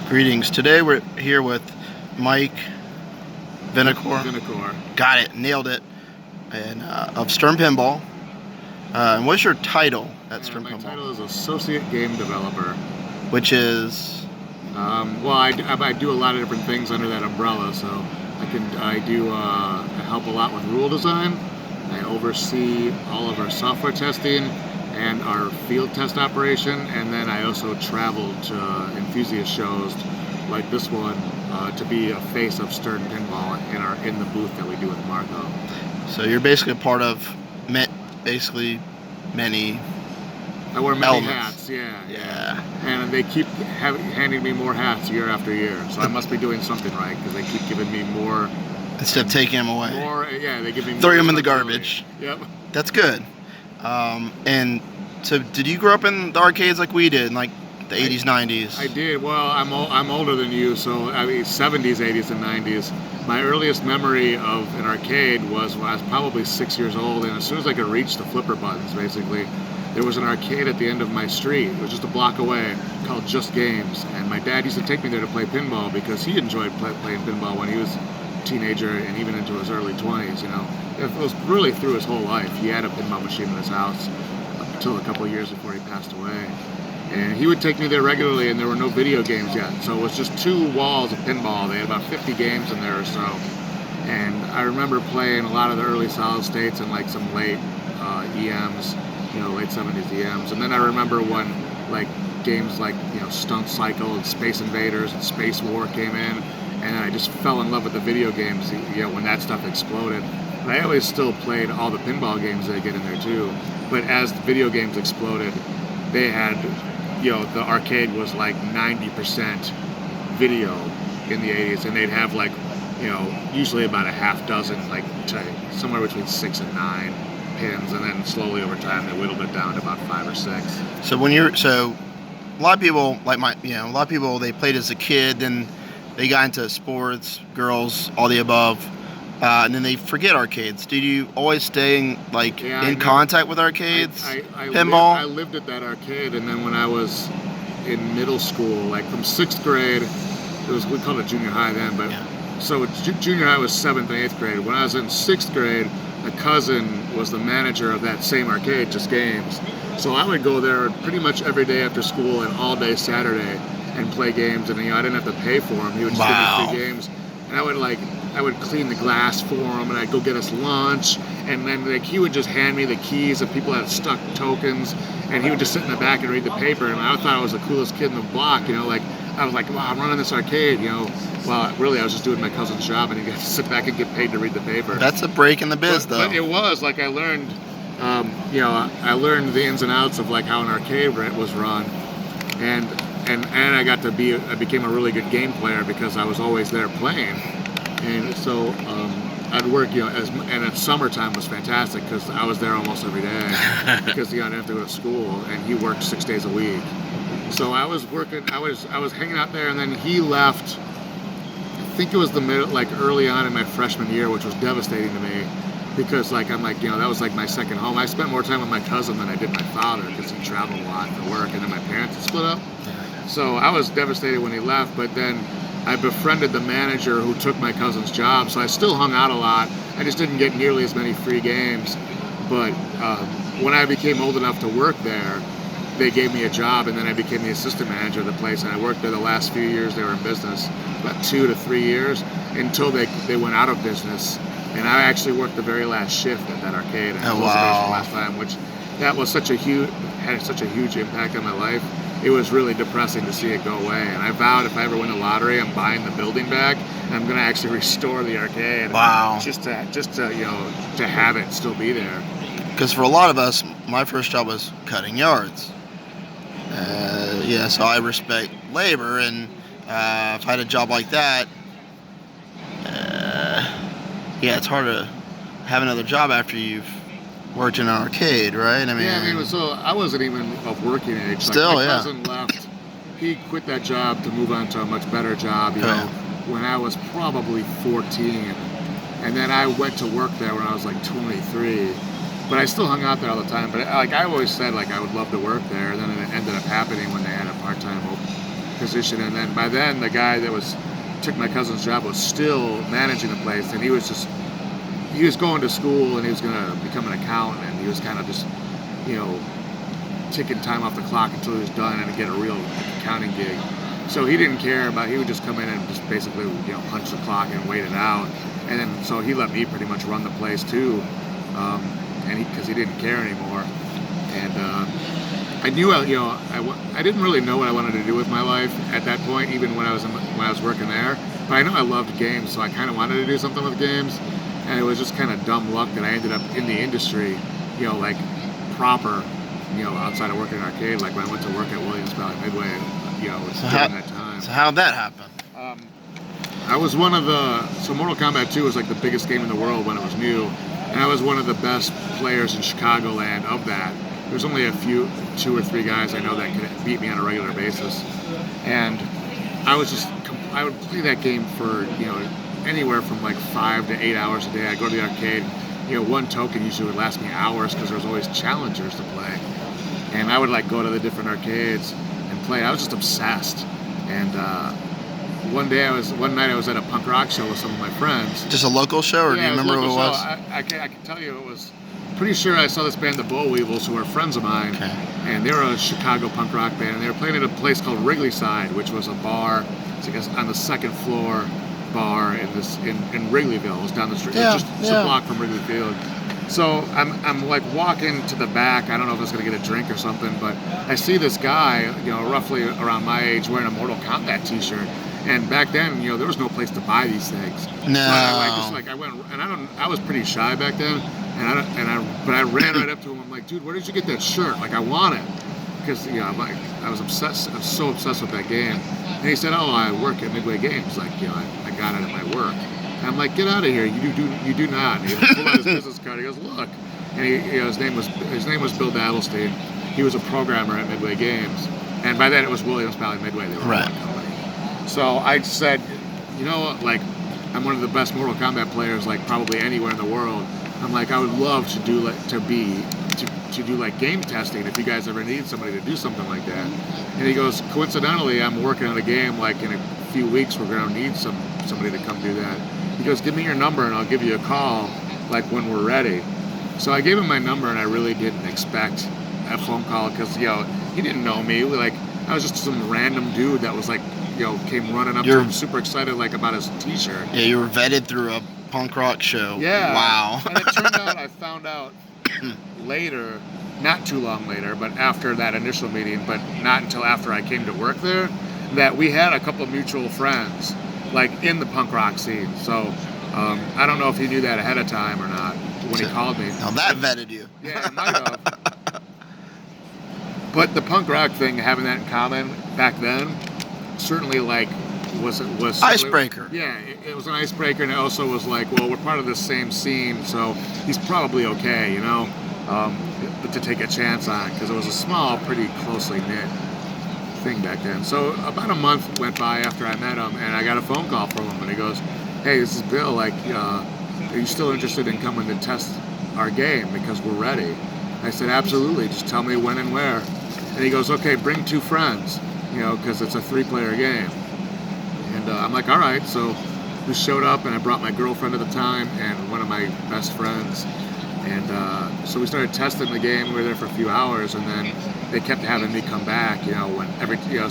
Greetings. Today we're here with Mike Vinikour. Got it. Nailed it. And of Stern Pinball. And what's your title at Stern Pinball? My title is Associate Game Developer. Which is? Well, I do a lot of different things under that umbrella. So I help a lot with rule design. I oversee all of our software testing and our field test operation, and then I also travel to enthusiast shows like this one to be a face of Stern Pinball in the booth that we do with Marco. So you're basically a part of many I wear many elements. hats, yeah. And they keep handing me more hats year after year, so I must be doing something right because they keep giving me more. Instead of taking them away. They give me more. Throw them in the garbage. Yep. That's good. And so, did you grow up in the arcades like we did, in like the 80s, 90s? I did. Well, I'm older than you, so I mean 70s, 80s, and 90s. My earliest memory of an arcade was when I was probably 6 years old, and as soon as I could reach the flipper buttons, basically, there was an arcade at the end of my street. It was just a block away, called Just Games, and my dad used to take me there to play pinball because he enjoyed playing pinball when he was a teenager and even into his early 20s. You know, it was really through his whole life. He had a pinball machine in his house up until a couple of years before he passed away. And he would take me there regularly, and there were no video games yet. So it was just 2 walls of pinball. They had about 50 games in there or so. And I remember playing a lot of the early solid states and like some late EMs, late 70s EMs. And then I remember when like games like, Stunt Cycle and Space Invaders and Space War came in. And I just fell in love with the video games, when that stuff exploded. But I always still played all the pinball games that get in there too. But as the video games exploded, they had, the arcade was like 90% video in the 80s, and they'd have like, usually about a half dozen, like somewhere between 6 and 9 pins, and then slowly over time they whittled it down to about 5 or 6. So a lot of people they played as a kid, then they got into sports, girls, all the above. And then they forget arcades. Did you always stay in contact with arcades? Pinball? I lived at that arcade, and then when I was in middle school, like from 6th grade, we called it junior high then, but so junior high was 7th and 8th grade. When I was in 6th grade, a cousin was the manager of that same arcade, Just Games. So I would go there pretty much every day after school and all day Saturday and play games, and I didn't have to pay for them. He would just give me free games, and I would clean the glass for him, and I'd go get us lunch, and then he would just hand me the keys of people that had stuck tokens, and he would just sit in the back and read the paper, and I thought I was the coolest kid in the block, I was like, wow, I'm running this arcade, well, really I was just doing my cousin's job, and he got to sit back and get paid to read the paper. That's a break in the biz, though. But it was, I learned, I learned the ins and outs of how an arcade was run, and I became a really good game player because I was always there playing. And so I'd work, and summertime was fantastic because I was there almost every day because I didn't have to go to school, and he worked 6 days a week. So I was working, I was hanging out there, and then he left. I think it was early on in my freshman year, which was devastating to me because that was my second home. I spent more time with my cousin than I did my father because he traveled a lot for work, and then my parents had split up. So I was devastated when he left, but then I befriended the manager who took my cousin's job, so I still hung out a lot. I just didn't get nearly as many free games. But when I became old enough to work there, they gave me a job, and then I became the assistant manager of the place, and I worked there the last few years they were in business, about 2 to 3 years, until they went out of business. And I actually worked the very last shift at that arcade, and I was there the last time, which that was had such a huge impact on my life. It was really depressing to see it go away, and I vowed if I ever win the lottery, I'm buying the building back, and I'm going to actually restore the arcade. Wow! Just to have it still be there. Because for a lot of us, my first job was cutting yards. So I respect labor, and if I had a job like that, it's hard to have another job after you've worked in an arcade, right? So I wasn't even of working age. Still, my cousin left. He quit that job to move on to a much better job, when I was probably 14. And then I went to work there when I was 23. But I still hung out there all the time. But I always said I would love to work there. And then it ended up happening when they had a part-time position, and then by then the guy that took my cousin's job was still managing the place, and he was going to school and he was going to become an accountant, and he was kind of just, ticking time off the clock until he was done and get a real accounting gig. So he didn't care he would just come in and just basically, punch the clock and wait it out. And then, so he let me pretty much run the place too, because he didn't care anymore. And I knew, I didn't really know what I wanted to do with my life at that point, even when I was working there. But I know I loved games, so I kind of wanted to do something with games. And it was just kind of dumb luck that I ended up in the industry, like proper, outside of working in an arcade. Like when I went to work at Williams Valley Midway, was during that time. So how'd that happen? I was one of so Mortal Kombat 2 was like the biggest game in the world when it was new, and I was one of the best players in Chicagoland of that. There's only a few, 2 or 3 guys I know that could beat me on a regular basis, and I would play that game for, anywhere from like 5 to 8 hours a day. I'd go to the arcade, one token usually would last me hours because there was always challengers to play, and I would like go to the different arcades and play. I was just obsessed, and one night I was at a punk rock show with some of my friends. Just a local show, or do you remember who it was? I can tell you it was. Pretty sure I saw this band, the Boll Weevils, who are friends of mine, okay. And they were a Chicago punk rock band, and they were playing at a place called Wrigley Side, which was a bar. It's like on the second floor bar in Wrigleyville. It was down the street, just a block from Wrigley Field. So I'm like walking to the back. I don't know if I was gonna get a drink or something, but I see this guy, roughly around my age, wearing a Mortal Kombat T-shirt. And back then, there was no place to buy these things. No. So I went, and I was pretty shy back then, but I ran right up to him. I'm like, dude, where did you get that shirt? Like, I want it, because I was obsessed. I was so obsessed with that game. And he said, oh, I work at Midway Games. Like, I got it at my work. And I'm like, get out of here. You do not. And he pulled out his business card. He goes, look. And his name was Bill Dadelstein. He was a programmer at Midway Games, and by then it was Williams Valley Midway. They were one company. So I said, like, I'm one of the best Mortal Kombat players, like probably anywhere in the world. I'm like, I would love to do game testing if you guys ever need somebody to do something like that. And he goes, coincidentally, I'm working on a game. Like in a few weeks, we're gonna need somebody to come do that. He goes, give me your number and I'll give you a call, like when we're ready. So I gave him my number, and I really didn't expect a phone call because he didn't know me. Like I was just some random dude that was like. Came running up to him, super excited, like about his T-shirt. Yeah, you were vetted through a punk rock show. Yeah. Wow. And it turned out, I found out later, not too long later, but after that initial meeting, but not until after I came to work there, that we had a couple of mutual friends, like in the punk rock scene. So I don't know if he knew that ahead of time or not when he called me. Now that vetted you. Yeah, it might have. But the punk rock thing, having that in common back then, certainly was icebreaker. Yeah, it was an icebreaker, and it also was like, well, we're part of the same scene, so he's probably okay, but to take a chance on, because it was a small, pretty closely knit thing back then. So about a month went by after I met him, and I got a phone call from him, and he goes, hey, this is Bill, like, are you still interested in coming to test our game, because we're ready? I said, absolutely, just tell me when and where. And he goes, okay, bring 2 friends. Because it's a 3-player game. And I'm like, all right. So we showed up, and I brought my girlfriend at the time and one of my best friends. And so we started testing the game. We were there for a few hours, and then they kept having me come back,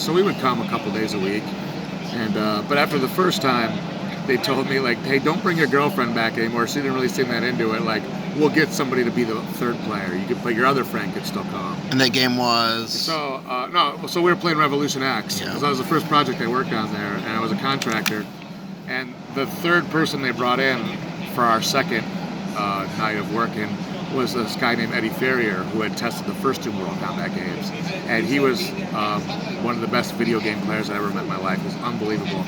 so we would come a couple days a week. And but after the first time, they told me, like, hey, don't bring your girlfriend back anymore. She didn't really seem that into it. Like, we'll get somebody to be the 3rd player. You could play, your other friend could still come. And that game was? So, so we were playing Revolution X. Because that was the first project I worked on there, and I was a contractor. And the 3rd person they brought in for our second night of working was this guy named Eddie Ferrier, who had tested the first 2 Mortal Kombat games. And he was one of the best video game players I ever met in my life. It was unbelievable.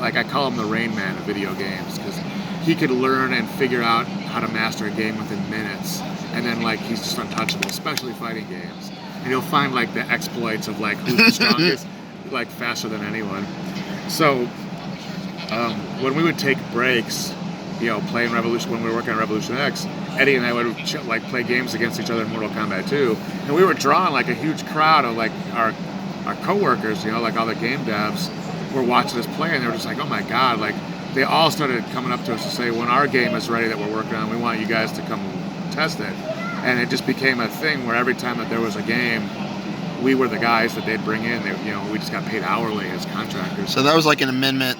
I call him the Rain Man of video games, because he could learn and figure out how to master a game within minutes. And then, like, he's just untouchable, especially fighting games. And you'll find, like, the exploits of, like, who's the strongest, like, faster than anyone. So when we would take breaks, playing Revolution, when we were working on Revolution X, Eddie and I would play games against each other in Mortal Kombat 2, and we were drawing like a huge crowd of like our our coworkers, you know, like all the game devs, were watching us play, and they were just like, oh my god, like they all started coming up to us to say, when our game is ready that we're working on, we want you guys to come test it. And it just became a thing where every time that there was a game, we were the guys that they'd bring in. They, you know, we just got paid hourly as contractors. So that was like an amendment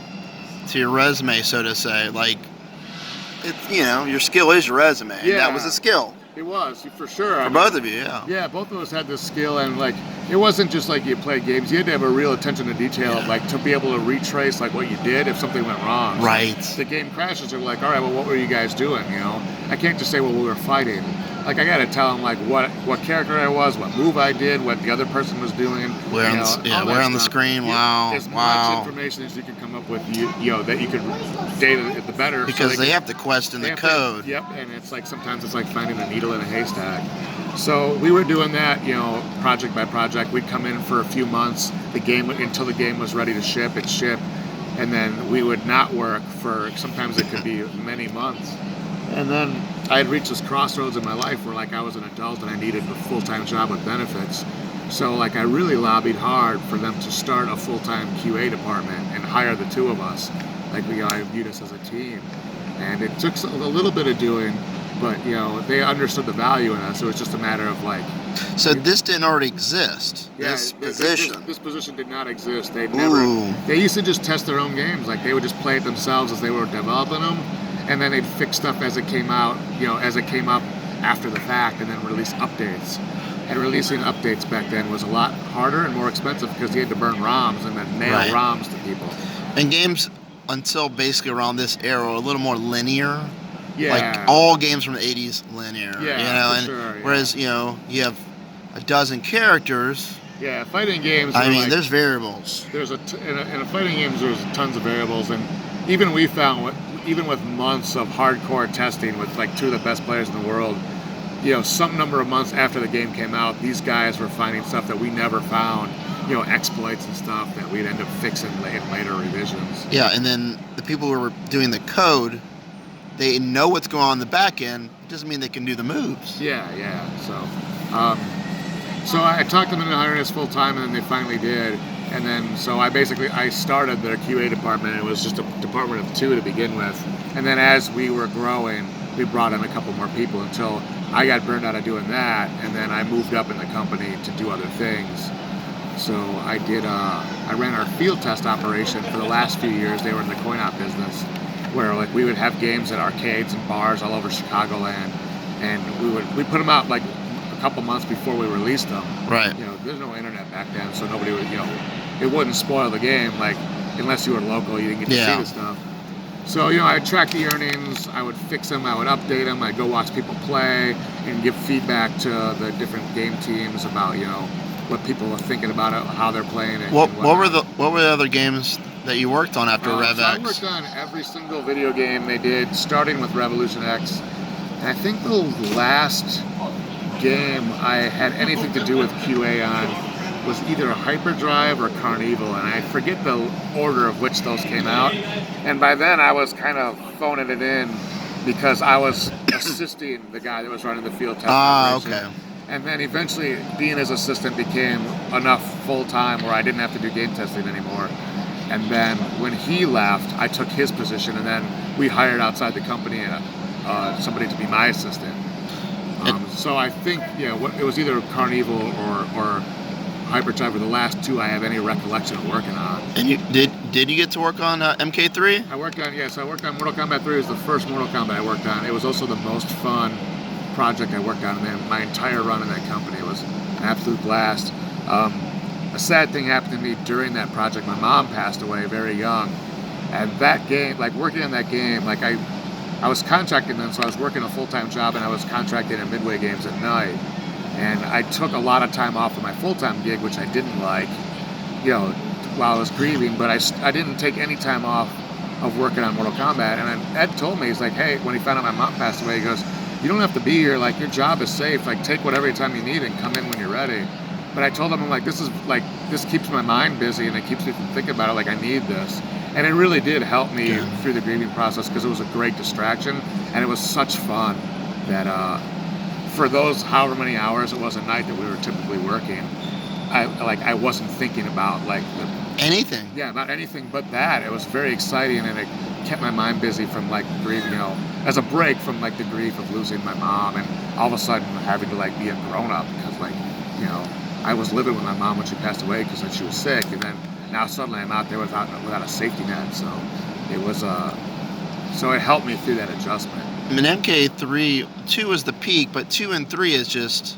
to your resume, so to say. Like, it's, you know, your skill is your resume. Yeah. That was a skill. It was, for sure. For both of you, yeah. Yeah, both of us had this skill, and like it wasn't just like you played games. You had to have a real attention to detail, of, like to be able to retrace like what you did if something went wrong. Right. So the game crashes. They're like, all right, well, what were you guys doing? You know, I can't just say, well, we were fighting. Like I gotta tell them like what character I was, what move I did, what the other person was doing. Where on the screen. Wow. As much information as you can come up with, you know, that you could data it the better. Because they have to question the code. Yep, and it's like sometimes it's like finding a needle in a haystack. So we were doing that, you know, project by project. We'd come in for a few months, until the game was ready to ship, it'd ship, and then we would not work for, sometimes it could be many months. And then I had reached this crossroads in my life where like I was an adult and I needed a full-time job with benefits. So like I really lobbied hard for them to start a full-time QA department and hire the two of us. Like I viewed us as a team. And it took a little bit of doing, but you know, they understood the value in us. So it was just a matter of like. So this didn't already exist. Yeah, this position. This position did not exist. They used to just test their own games. Like they would just play it themselves as they were developing them, and then they'd fix stuff as it came out. You know, as it came up after the fact, and then release updates. And releasing updates back then was a lot harder and more expensive because you had to burn ROMs and then mail ROMs to people. And games until basically around this era were a little more linear. Yeah. Like all games from the 80s linear. Yeah, you know, for and sure, yeah. whereas, you know, you have a dozen characters. Yeah, fighting games. I mean, like, there's variables. There's in a fighting games, there's tons of variables, and even we found, even with months of hardcore testing with like two of the best players in the world, you know, some number of months after the game came out, these guys were finding stuff that we never found. You know, exploits and stuff that we'd end up fixing in later revisions. Yeah, and then the people who were doing the code, they know what's going on in the back end. It doesn't mean they can do the moves. Yeah. So I talked them into hiring us full time, and then they finally did. And then so I started their QA department. It was just a department of two to begin with. And then as we were growing, we brought in a couple more people until I got burned out of doing that, and then I moved up in the company to do other things. So I ran our field test operation for the last few years. They were in the coin-op business, where like we would have games at arcades and bars all over Chicagoland, and we put them out like a couple months before we released them. Right. You know, there's no internet back then, so nobody would, you know, it wouldn't spoil the game. Like unless you were local, you didn't get to see the stuff. So, you know, I'd track the earnings, I would fix them, I would update them, I'd go watch people play and give feedback to the different game teams about, you know, what people are thinking about it, how they're playing it. What were the other games that you worked on after RevX? So I worked on every single video game they did, starting with Revolution X. And I think the last game I had anything to do with QA on was either a Hyperdrive or Carnival, and I forget the order of which those came out. And by then I was kind of phoning it in because I was assisting the guy that was running the field test operation. Okay. And then eventually being his assistant became enough full-time where I didn't have to do game testing anymore. And then when he left, I took his position, and then we hired outside the company somebody to be my assistant. So I think, it was either Carnival or Hyperdrive were the last two I have any recollection of working on. And you did you get to work on MK3? I worked on Mortal Kombat 3. It was the first Mortal Kombat I worked on. It was also the most fun project I worked on in my entire run in that company. It was an absolute blast. A sad thing happened to me during that project. My mom passed away very young, and that game, like working on that game, like I was contracting them, so I was working a full-time job, and I was contracting at Midway Games at night, and I took a lot of time off of my full-time gig, which I didn't like, while I was grieving, but I didn't take any time off of working on Mortal Kombat. And Ed told me, he's like, hey, when he found out my mom passed away, he goes, you don't have to be here, like your job is safe, like take whatever time you need and come in when you're ready. But I told him, I'm like, this keeps my mind busy, and it keeps me from thinking about it, like I need this. And it really did help me through the grieving process, because it was a great distraction, and it was such fun that for those however many hours it was a night that we were typically working, I wasn't thinking about like anything. Yeah, about anything but that. It was very exciting, and it kept my mind busy from like grief, as a break from like the grief of losing my mom, and all of a sudden having to like be a grown up because like I was living with my mom when she passed away because she was sick, and then now suddenly I'm out there without a safety net. So it was so it helped me through that adjustment. I mean, MK2 was the peak, but 2 and 3 is just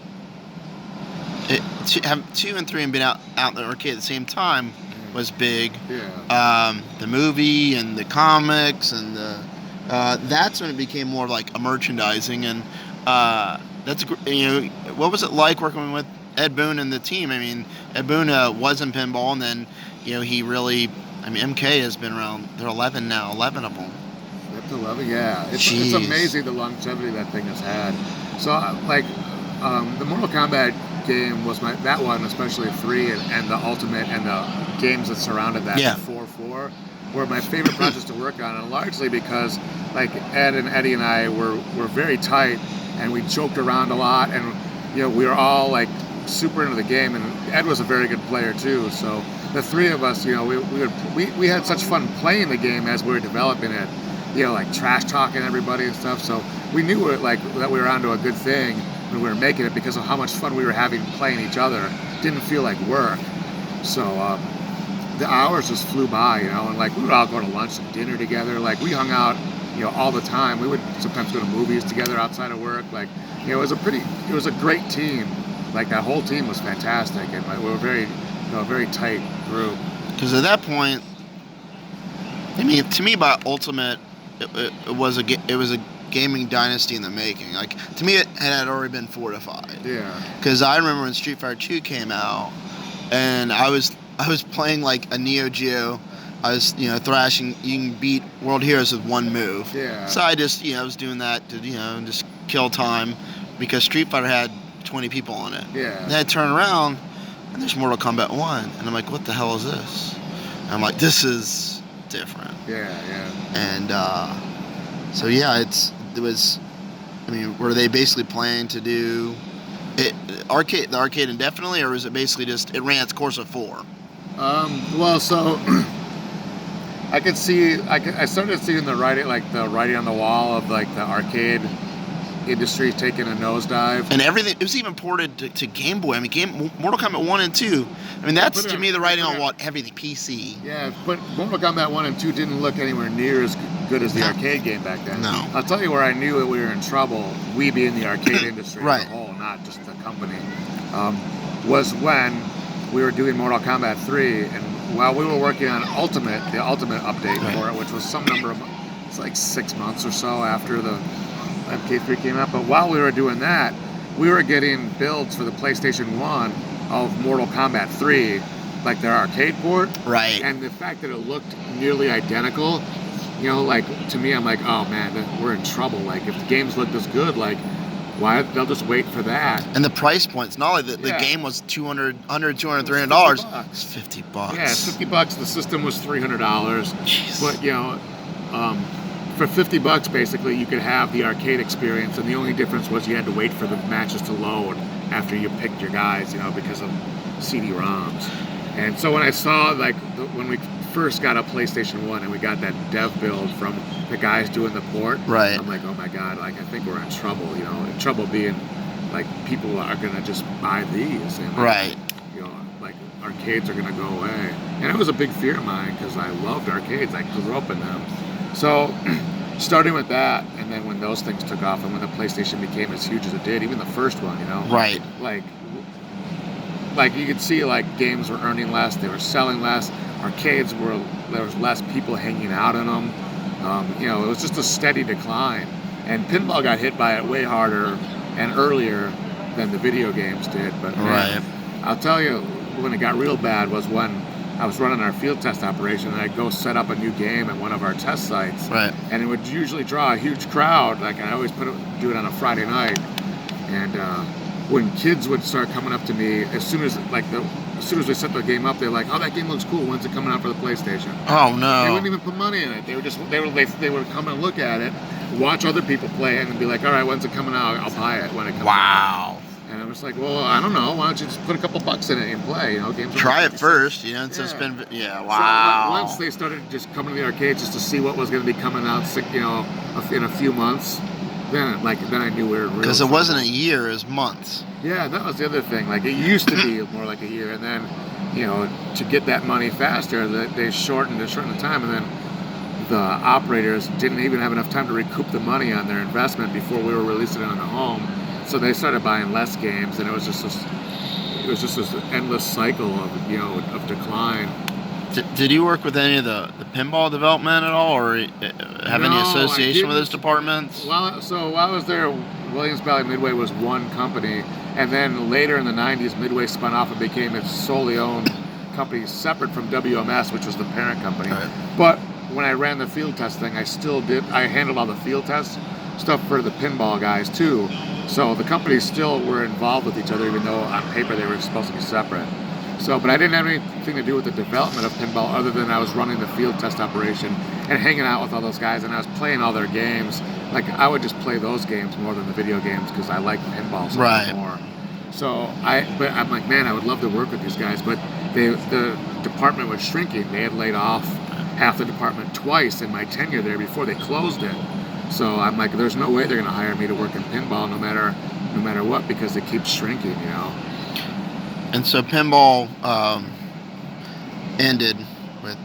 have 2 and 3 and been out in the arcade at the same time was big. Yeah. The movie and the comics and that's when it became more like a merchandising, and that's what was it like working with Ed Boon and the team? I mean, Ed Boon was in pinball, and then he really. I mean, MK has been around. They're 11 now. 11 of them. Up to 11, yeah. It's amazing the longevity that thing has had. So the Mortal Kombat game was that one, especially 3 and the Ultimate and the games that surrounded that. Yeah. 4 were my favorite projects to work on, and largely because like Ed and Eddie and I were very tight, and we joked around a lot, and we were all like super into the game, and Ed was a very good player too. So the three of us, we had such fun playing the game as we were developing it. Like trash talking everybody and stuff. So we knew that we were onto a good thing when we were making it because of how much fun we were having playing each other. Didn't feel like work. So the hours just flew by, and like we would all go to lunch and dinner together. Like we hung out, all the time. We would sometimes go to movies together outside of work. Like, it was a great team. Like that whole team was fantastic, and we were a very tight group. Because at that point, I mean, to me, by Ultimate, it was a gaming dynasty in the making. Like, to me, it had already been fortified. Yeah. Because I remember when Street Fighter 2 came out, and I was playing like a Neo Geo. I was thrashing. You can beat World Heroes with one move. Yeah. So I just I was doing that to just kill time, because Street Fighter had 20 people on it. Yeah. And then I turn around, and there's Mortal Kombat 1, and I'm like, what the hell is this? And I'm like, this is different. Yeah. And so yeah, it was. I mean, were they basically planning to do it the arcade indefinitely, or was it basically just it ran its course of 4? Well, so I could see. I started seeing the writing on the wall of like the arcade industry taking a nosedive. And everything, it was even ported to Game Boy. I mean, Mortal Kombat 1 and 2. I mean, that's to me the writing on what everything PC. Yeah, but Mortal Kombat 1 and 2 didn't look anywhere near as good as the arcade game back then. No. I'll tell you where I knew that we were in trouble, we being the arcade industry Right. as a whole, not just the company, was when we were doing Mortal Kombat 3, and while we were working on the Ultimate update for it, which was some number of, it's like 6 months or so after the MK3 came out, but while we were doing that, we were getting builds for the PlayStation 1 of Mortal Kombat 3, like their arcade port. Right. And the fact that it looked nearly identical, like, to me, I'm like, oh man, we're in trouble. Like, if the games look this good, like, why? They'll just wait for that. And the price points, not only the game was $200, $300, it's $50. Yeah, it's $50. The system was $300. Jeez. But, for $50, basically, you could have the arcade experience, and the only difference was you had to wait for the matches to load after you picked your guys, because of CD-ROMs. And so when I saw, like, when we first got a PlayStation 1 and we got that dev build from the guys doing the port, right. I'm like, oh my God, like, I think we're in trouble, in trouble being, like, people are going to just buy these. And, right. Like, arcades are going to go away. And it was a big fear of mine because I loved arcades. I grew up in them. So, starting with that, and then when those things took off, and when the PlayStation became as huge as it did, even the first one, right? Like you could see, like, games were earning less, they were selling less. Arcades there was less people hanging out in them. It was just a steady decline, and pinball got hit by it way harder and earlier than the video games did. But man, I'll tell you, when it got real bad was when I was running our field test operation, and I'd go set up a new game at one of our test sites, right? And it would usually draw a huge crowd. Like, I always do it on a Friday night, and when kids would start coming up to me, as soon as we set the game up, they're like, "Oh, that game looks cool. When's it coming out for the PlayStation?" Oh no! They wouldn't even put money in it. They would come and look at it, watch other people play it, and be like, "All right, when's it coming out? I'll buy it when it comes out." Wow! And just like, well, I don't know. Why don't you just put a couple bucks in it and play? Games. Try it first, instead of spend. Yeah, wow. So once they started just coming to the arcade just to see what was going to be coming out, in a few months, then I knew we were real. Because it wasn't a year, it was months. Yeah, that was the other thing. Like, it used to be more like a year, and then, to get that money faster, they shortened the time, and then the operators didn't even have enough time to recoup the money on their investment before we were releasing it on the home. So they started buying less games, and it was just this endless cycle of decline. Did you work with any of the pinball development at all, or have any association with those departments? While I was there, Williams Valley Midway was one company, and then later in the 90s, Midway spun off and became its solely owned company, separate from WMS, which was the parent company. Right. But when I ran the field test thing, I handled all the field test stuff for the pinball guys too. So the companies still were involved with each other, even though on paper they were supposed to be separate. But I didn't have anything to do with the development of pinball other than I was running the field test operation and hanging out with all those guys, and I was playing all their games. Like, I would just play those games more than the video games because I like pinball so much more. But I'm like, man, I would love to work with these guys, but the department was shrinking. They had laid off half the department twice in my tenure there before they closed it. So I'm like, there's no way they're going to hire me to work in pinball no matter what, because it keeps shrinking, And so pinball ended with,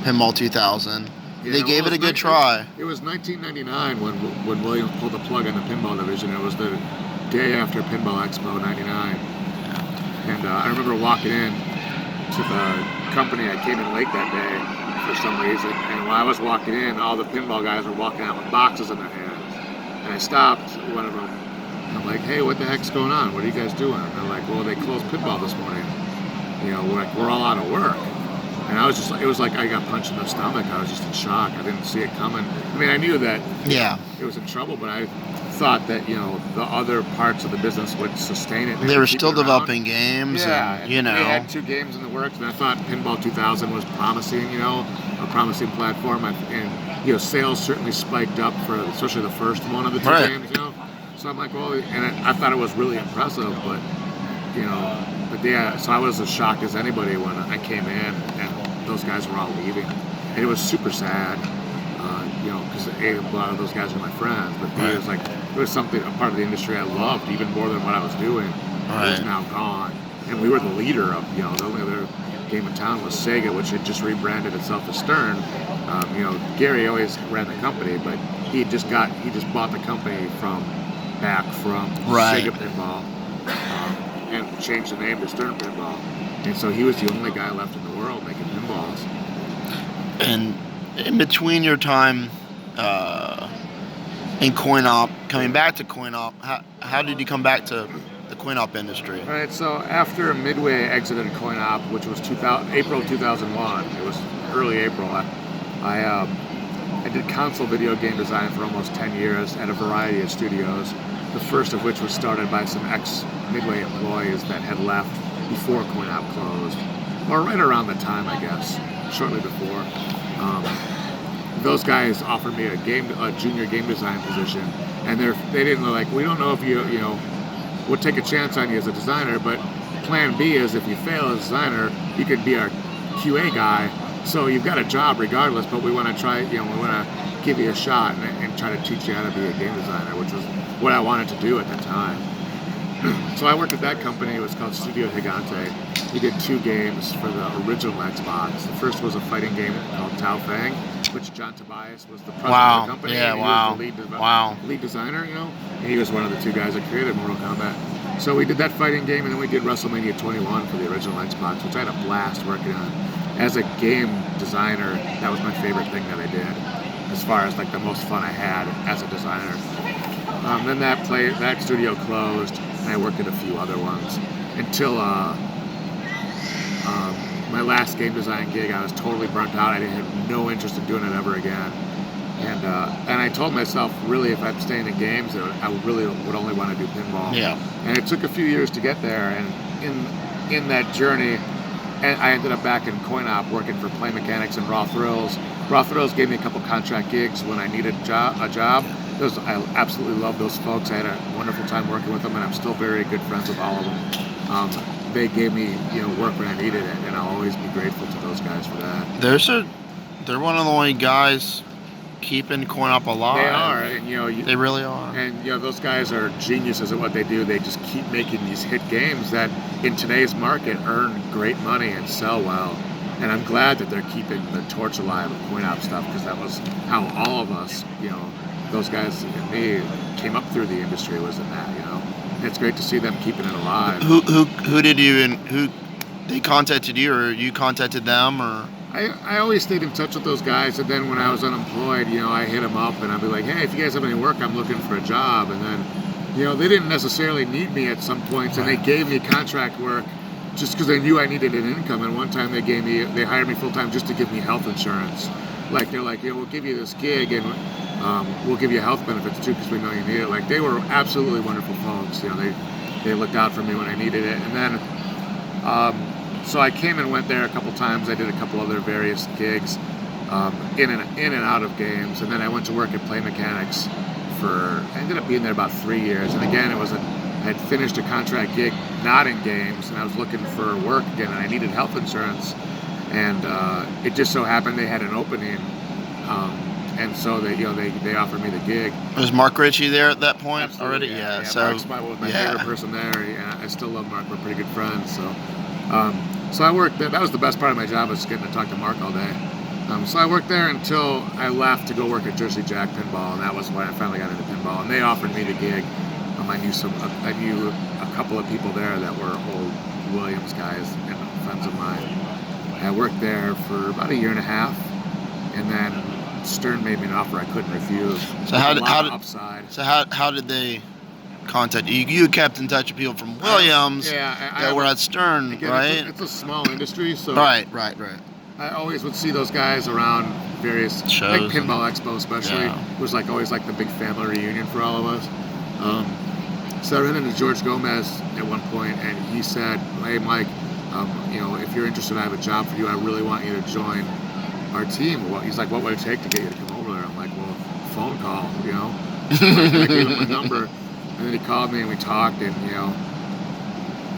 Pinball 2000. Yeah, they gave it a good try. It was 1999 when Williams pulled the plug on the pinball division. It was the day after Pinball Expo 99. Yeah. And I remember walking in to the company. I came in late that day for some reason. And when I was walking in, all the pinball guys were walking out with boxes in their hands. And I stopped one of them. I'm like, hey, what the heck's going on? What are you guys doing? And they're like, well, they closed pinball this morning. We're all out of work. And it was like I got punched in the stomach. I was just in shock. I didn't see it coming. I mean, I knew that it was in trouble, but I thought that, the other parts of the business would sustain it. They were still developing games. Yeah, and they had 2 games in the works, and I thought Pinball 2000 was promising, a promising platform. And sales certainly spiked up for especially the first one of the 2 games, So I'm like, well, and I thought it was really impressive, but so I was as shocked as anybody when I came in and those guys were all leaving. And it was super sad, because A, a lot of those guys are my friends, but B, it was something, a part of the industry I loved even more than what I was doing. It was now gone. And we were the leader of, the only other game in town was Sega, which had just rebranded itself as Stern. Gary always ran the company, but he just bought the company back from Sega Pinball, and changed the name to Stern Pinball. And so he was the only guy left in the world making pinballs. And in between your time in coin op, coming back to coin op, how did you come back to the coin op industry? All right, so after Midway exited coin op, which was April 2001, it was early April, I did console video game design for almost 10 years at a variety of studios, the first of which was started by some ex-Midway employees that had left before coin op closed, or right around the time, I guess, shortly before. Those guys offered me a junior game design position, and they didn't we don't know if we'll take a chance on you as a designer, but plan B is if you fail as a designer, you could be our QA guy. So you've got a job regardless, but we want to try, we want to give you a shot and try to teach you how to be a game designer, which was what I wanted to do at the time. So I worked at that company. It was called Studio Gigante. We did 2 games for the original Xbox. The first was a fighting game called Tao Fang, which John Tobias was the president of the company. Yeah, and he was the lead designer, and he was one of the 2 guys that created Mortal Kombat. So we did that fighting game, and then we did WrestleMania 21 for the original Xbox, which I had a blast working on. As a game designer, that was my favorite thing that I did, as far as the most fun I had as a designer. Then that studio closed, and I worked at a few other ones until my last game design gig. I was totally burnt out. I had no interest in doing it ever again. And I told myself, really, if I'm staying in games, I really would only want to do pinball. Yeah. And it took a few years to get there. And in that journey, I ended up back in coin op working for Play Mechanics and Raw Thrills. Raw Thrills gave me a couple contract gigs when I needed a job. I absolutely love those folks. I had a wonderful time working with them, and I'm still very good friends with all of them. They gave me, work when I needed it, and I'll always be grateful to those guys for that. They're one of the only guys keeping coin up alive. They are, and they really are. And those guys are geniuses at what they do. They just keep making these hit games that, in today's market, earn great money and sell well. And I'm glad that they're keeping the torch alive of coin op stuff, because that was how all of us, those guys and me came up through the industry, was in that. It's great to see them keeping it alive. Who did you and who they contacted you, or you contacted them, or? I always stayed in touch with those guys, and then when I was unemployed, I hit them up and I'd be like, hey, if you guys have any work, I'm looking for a job. And then, they didn't necessarily need me at some points, and they gave me contract work just because they knew I needed an income. And one time they hired me full time just to give me health insurance. Like, they're like, we'll give you this gig, and we'll give you health benefits too, because we know you need it. Like, they were absolutely wonderful folks. They looked out for me when I needed it. And then, so I came and went there a couple times. I did a couple other various gigs, in and out of games. And then I went to work at Play Mechanics I ended up being there about 3 years. And again, I had finished a contract gig not in games, and I was looking for work again, and I needed health insurance. And it just so happened they had an opening, and so they offered me the gig. Was Mark Ritchie there at that point? Absolutely, already? Yeah. So Mark's my favorite person there. Yeah, I still love Mark. We're pretty good friends. So I worked there. That was the best part of my job, was getting to talk to Mark all day. So I worked there until I left to go work at Jersey Jack Pinball, and that was when I finally got into pinball. And they offered me the gig. I knew a couple of people there that were old Williams guys and friends of mine. I worked there for about 1.5 years, and then Stern made me an offer I couldn't refuse. So how did they contact you? You kept in touch with people from Williams that were at Stern, again, right? It's a small industry, so right. I always would see those guys around various shows, like Pinball Expo, especially. Yeah. It was always the big family reunion for all of us. So I ran into George Gomez at one point, and he said, "Hey, Mike, if you're interested, I have a job for you. I really want you to join our team." He's like, "What would it take to get you to come over there?" I'm like, "Well, phone call, I gave him my number, and then he called me and we talked, and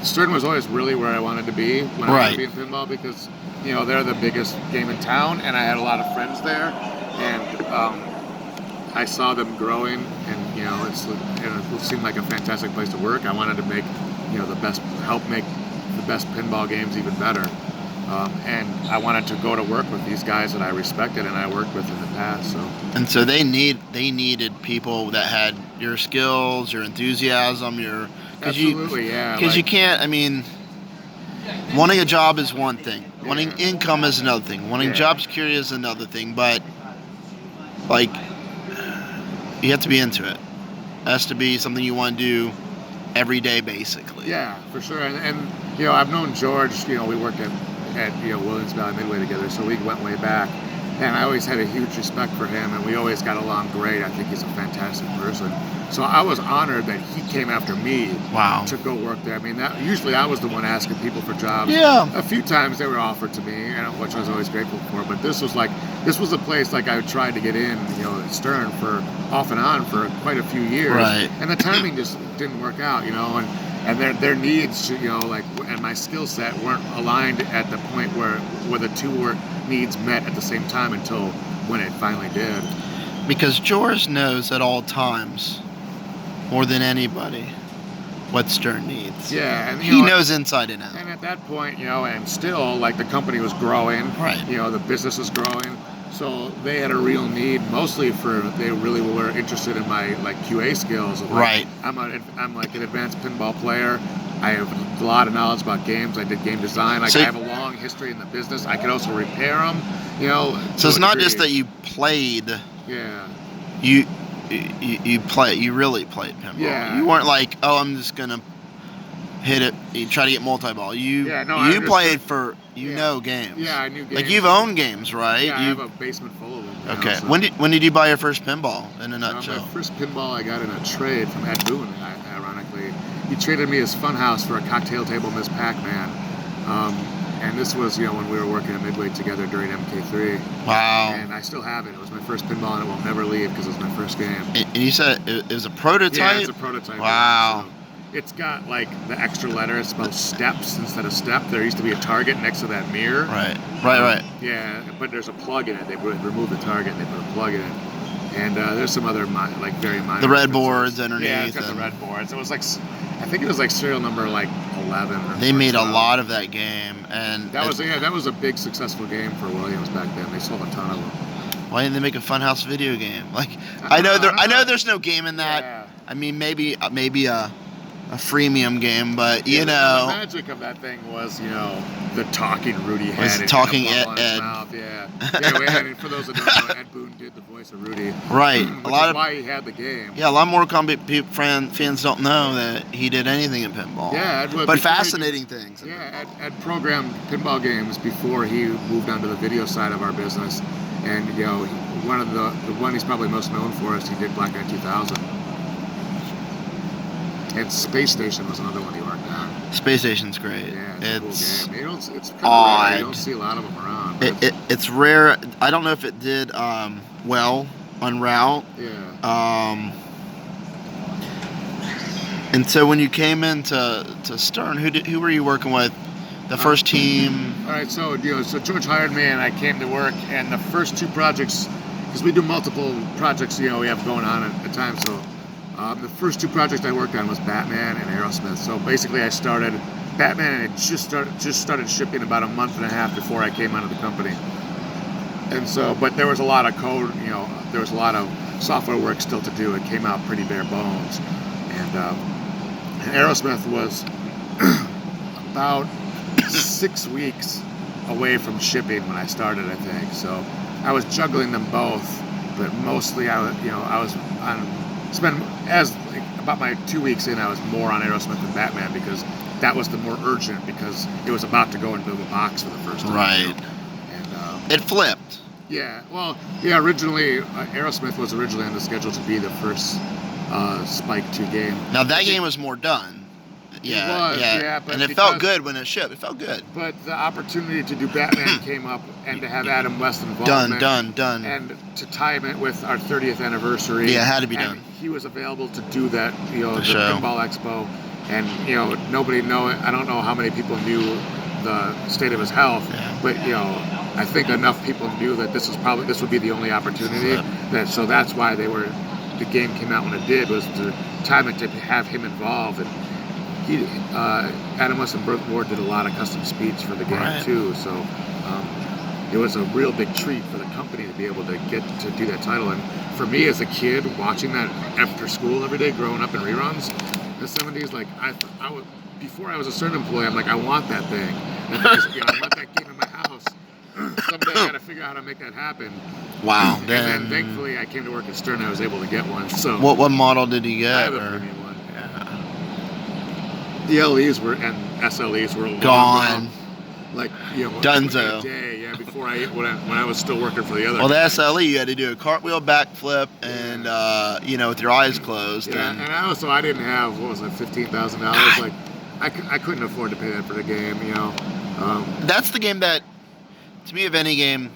Stern was always really where I wanted to be when I wanted to be in pinball, because they're the biggest game in town, and I had a lot of friends there, and I saw them growing, and it seemed like a fantastic place to work. I wanted to make help make the best pinball games even better, and I wanted to go to work with these guys that I respected and I worked with in the past. So they needed people that had your skills, your enthusiasm, absolutely, because you can't. I mean, wanting a job is one thing. Wanting income is another thing. Wanting job security is another thing. But you have to be into it. It has to be something you want to do every day, basically. Yeah, for sure. And I've known George. We worked at Williams Valley Midway together, so we went way back. And I always had a huge respect for him, and we always got along great. I think he's a fantastic person. So I was honored that he came after me to go work there. I mean, usually I was the one asking people for jobs. Yeah. A few times they were offered to me, which I was always grateful for. But this was a place I tried to get in, at Stern for off and on for quite a few years. Right. And the timing just didn't work out, and their needs, and my skill set weren't aligned at the point where the two needs met at the same time until when it finally did. Because George knows at all times, more than anybody, what Stern needs. Yeah, and he knows inside and out. And at that point, and still, the company was growing. Right. The business was growing. So they had a real need, mostly they really were interested in my QA skills. Right. I'm an advanced pinball player. I have a lot of knowledge about games. I did game design. I have a long history in the business. I could also repair them. So it's not just that you played. Yeah. You really played pinball. Yeah. You weren't like, oh, I'm just gonna hit it. You try to get multi-ball. You played for know games. Yeah, I knew games. You've owned games, right? Yeah, I have a basement full of them. Okay. So. When did you buy your first pinball? In a nutshell. My first pinball I got in a trade from Ed Boone. Ironically, he traded me his Funhouse for a cocktail table Miss Pac-Man. And this was, when we were working at Midway together during MK3. Wow. And I still have it. It was my first pinball, and it will never leave because it was my first game. And you said it was a prototype? Yeah, it's a prototype. Wow. So it's got like the extra letter. It spells steps instead of step. There used to be a target next to that mirror. Right. Yeah, but there's a plug in it. They removed the target and they put a plug in it. And there's some other very minor. The red boards underneath. Yeah, it's got the red boards. It was like, I think it was like serial number like 11. Or they made 12. a lot of that game, and that was a big successful game for Williams back then. They sold a ton of them. Why didn't they make a Funhouse video game? Like, I know there's no game in that. Yeah. I mean, maybe a freemium game, but The magic of that thing was, the talking Rudy had. Talking Ed. Ed. Yeah. And for those that don't know, Ed Boon did the voice of Rudy. Right. Why he had the game. Yeah, a lot more fans don't know that he did anything in pinball. Yeah, Ed was. But fascinating things. Yeah, Ed programmed pinball games before he moved on to the video side of our business, and one of the one he's probably most known for is he did Black Knight 2000. And Space Station was another one he worked on. Space Station's great. Yeah, it's a cool game. It's kind of odd. rare. You don't see a lot of them around. It's rare. I don't know if it did well on route. Yeah. And so when you came into Stern, who were you working with? The first team. All right. So so George hired me, and I came to work. And the first two projects, because we do multiple projects, we have going on at a time. So. The first two projects I worked on was Batman and Aerosmith. So basically, I started Batman, and it just started shipping about a month and a half before I came out of the company. And so, but there was a lot of code, there was a lot of software work still to do. It came out pretty bare bones. And Aerosmith was about 6 weeks away from shipping when I started, I think. So I was juggling them both, but mostly I was on. About my 2 weeks in, I was more on Aerosmith than Batman because that was the more urgent because it was about to go into the box for the first time. Right. And it flipped. Yeah. Well, yeah. Originally, Aerosmith was originally on the schedule to be the first Spike 2 game. Now that game was more done. Yeah. It was, yeah. And it felt good when it shipped. It felt good. But the opportunity to do Batman came up, and to have Adam West involved. Done. And to time it with our 30th anniversary. Yeah, it had to be done. He was available to do that, the show. Pinball Expo, and nobody I don't know how many people knew the state of his health, but I think enough people knew that this would be the only opportunity. So that's why the game came out when it did, was to time it to have him involved. And Adam West and Brooke Ward did a lot of custom speeds for the game too, so it was a real big treat for the company to be able to get to do that title. And for me as a kid, watching that after school every day, growing up in reruns in the 70s, like I would, before I was a CERN employee, I'm like, I want that thing. And I want that game in my house. Someday I got to figure out how to make that happen. Wow. And then thankfully I came to work at Stern. I was able to get one. So what model did you get? I have a premium one. The LEs and SLEs were gone. Like Dunzo. Before when I was still working for the other. Well, the SLE, you had to do a cartwheel backflip and with your eyes closed. Yeah, and I didn't have $15,000. Like I couldn't afford to pay that for the game. That's the game that, to me, of any game,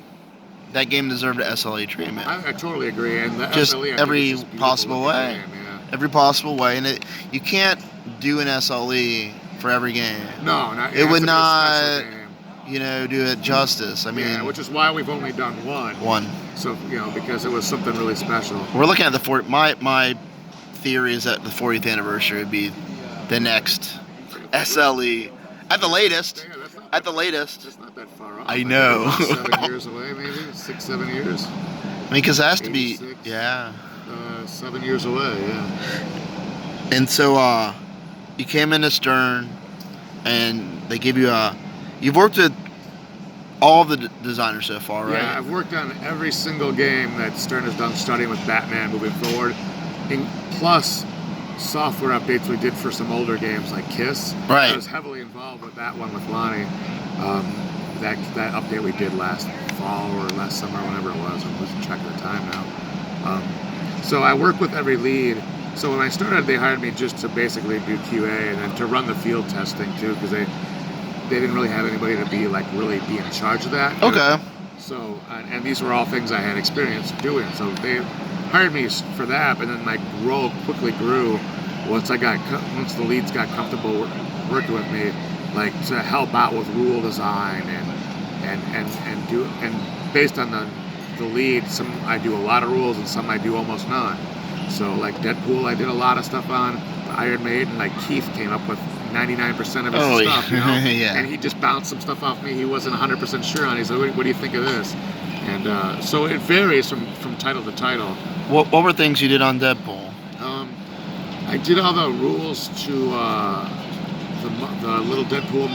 that game deserved an SLE treatment. I totally agree, and the just SLE, every possible way. Every possible way, and you can't do an SLE for every game. No, it would not. Do it justice. I mean, which is why we've only done one. So because it was something really special. We're looking at the my theory is that the 40th anniversary would be the next SLE at the latest. At the latest. It's not that far off. I know. 7 years away, maybe 6-7 years. I mean, because it has to be. 7 years away. Yeah. And so you came into Stern, and they give you You've worked with all the designers so far, right? Yeah, I've worked on every single game that Stern has done, starting with Batman, moving forward, plus software updates we did for some older games like Kiss. Right. I was heavily involved with that one with Lonnie. That update we did last fall or last summer, whenever it was. I'm losing track of the time now. So I work with every lead. So when I started, they hired me just to basically do QA and then to run the field testing too, because they didn't really have anybody to be like really be in charge of that. Okay. So and these were all things I had experience doing. So they hired me for that, but then my role quickly grew once the leads got comfortable working with me, like to help out with rule design and based on the lead, some I do a lot of rules and some I do almost none. So like Deadpool, I did a lot of stuff on. The Iron Maiden, like Keith came up with 99% of his stuff, you know? Yeah. And he just bounced some stuff off me he wasn't 100% sure on. He said, what do you think of this? And so it varies from title to title. What were things you did on Deadpool? I did all the rules to the little Deadpool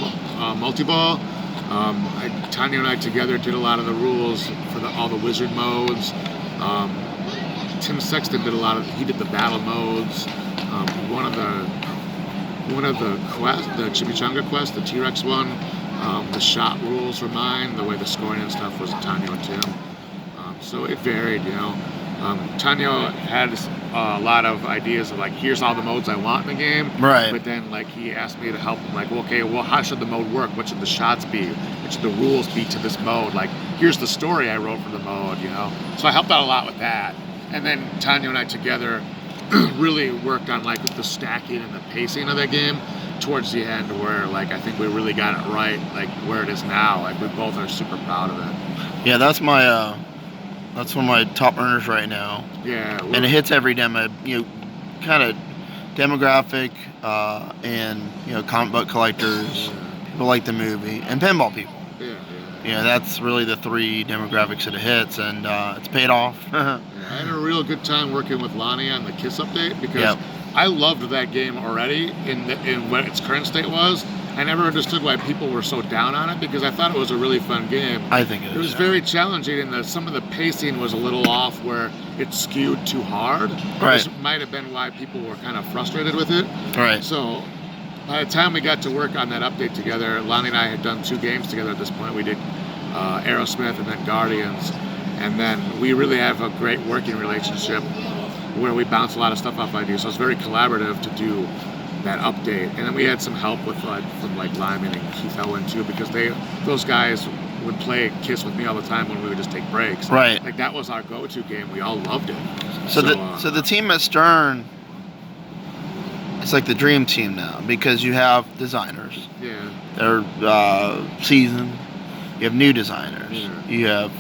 multi-ball. Tanya and I together did a lot of the rules for all the wizard modes. Tim Sexton did he did the battle modes. One of the quests, the Chimichanga quest, the T-Rex one, the shot rules were mine. The way the scoring and stuff was Tanya and Tim. So it varied, you know. Tanya had a lot of ideas of like, here's all the modes I want in the game. Right. But then like he asked me to help him, like, well, okay, well, how should the mode work? What should the shots be? What should the rules be to this mode? Like, here's the story I wrote for the mode, you know. So I helped out a lot with that. And then Tanya and I together really worked on like the stacking and the pacing of that game towards the end, where like I think we really got it right, like where it is now. Like we both are super proud of it. Yeah, that's my that's one of my top earners right now. Yeah. And it hits every demo, you know, kind of demographic and, you know, comic book collectors, people like the movie, and pinball people. Yeah. You know, that's really the three demographics that it hits, and it's paid off. I had a real good time working with Lonnie on the KISS update because I loved that game already in what its current state was. I never understood why people were so down on it because I thought it was a really fun game. I think it is. It was very challenging, and some of the pacing was a little off where it skewed too hard. Right. Which might have been why people were kind of frustrated with it. Right. So by the time we got to work on that update together, Lonnie and I had done 2 games together at this point. We did Aerosmith and then Guardians. And then we really have a great working relationship where we bounce a lot of stuff off ideas. So it's very collaborative to do that update. And then we had some help with from Lyman and Keith Owen too, because those guys would play KISS with me all the time when we would just take breaks. Right. Like that was our go-to game. We all loved it. So the team at Stern, it's like the dream team now because you have designers. Yeah. They're seasoned. You have new designers. Yeah. You have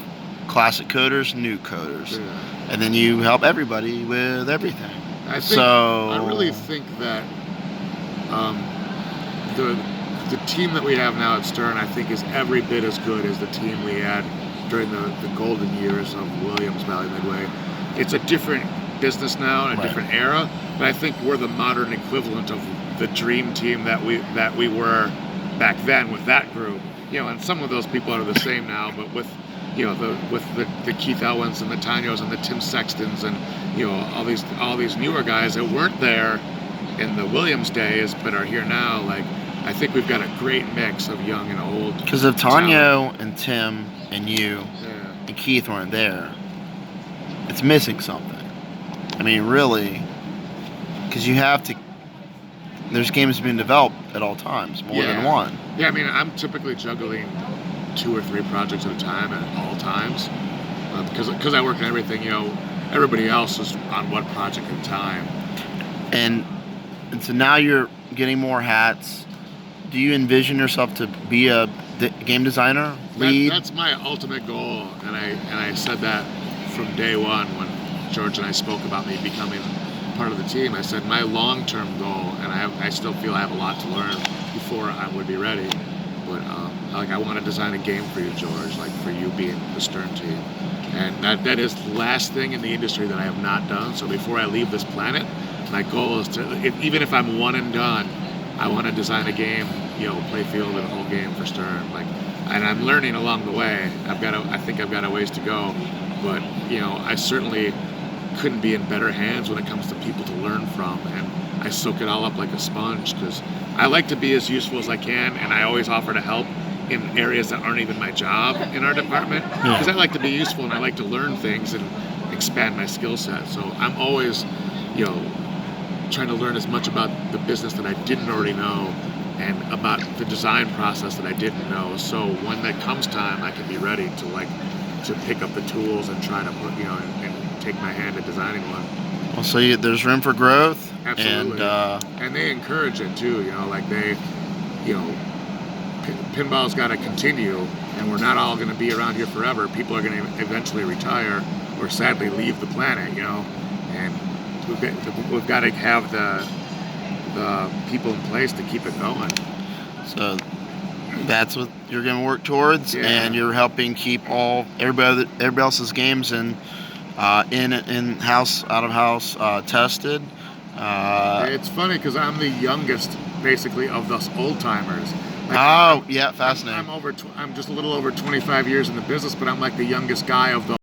classic coders, new coders. Yeah. And then you help everybody with everything. I really think that the team that we have now at Stern, I think, is every bit as good as the team we had during the golden years of Williams Valley Midway. It's a different business now and a different era, but I think we're the modern equivalent of the dream team that we were back then with that group. You know, and some of those people are the same now, but with the Keith Owens and the Tanyos and the Tim Sextons and, you know, all these newer guys that weren't there in the Williams days but are here now. Like, I think we've got a great mix of young and old. Because if Tanyo and Tim and you Yeah. and Keith weren't there, it's missing something. I mean, really, because you have to. There's games being developed at all times, more than one. Yeah, I mean, I'm typically juggling 2 or 3 projects at a time at all times because I work on everything. You know, everybody else is on one project at a time. And so now you're getting more hats. Do you envision yourself to be a game designer, lead? That's my ultimate goal, and I said that from day one when George and I spoke about me becoming part of the team. I said my long-term goal, and I still feel I have a lot to learn before I would be ready. But like, I want to design a game for you, George, like for you being the Stern team, and that is the last thing in the industry that I have not done. So before I leave this planet, my goal is to, even if I'm one and done, I want to design a game, you know, playfield and a whole game for Stern. Like, and I'm learning along the way. I think I've got a ways to go, but you know, I certainly couldn't be in better hands when it comes to people to learn from, and I soak it all up like a sponge because I like to be as useful as I can, and I always offer to help in areas that aren't even my job in our department because I like to be useful and I like to learn things and expand my skill set. So I'm always, you know, trying to learn as much about the business that I didn't already know and about the design process that I didn't know. So when that comes time, I can be ready to pick up the tools and try to put, and take my hand at designing one. Well, so there's room for growth. Absolutely. And they encourage it too, like they, pinball's got to continue, and we're not all going to be around here forever. People are going to eventually retire or sadly leave the planet, and we've got to have the people in place to keep it going. So that's what you're going to work towards, and you're helping keep everybody else's games in house, out of house, tested. It's funny because I'm the youngest, basically, of those old timers. Yeah, fascinating. I'm just a little over 25 years in the business, but I'm like the youngest guy of the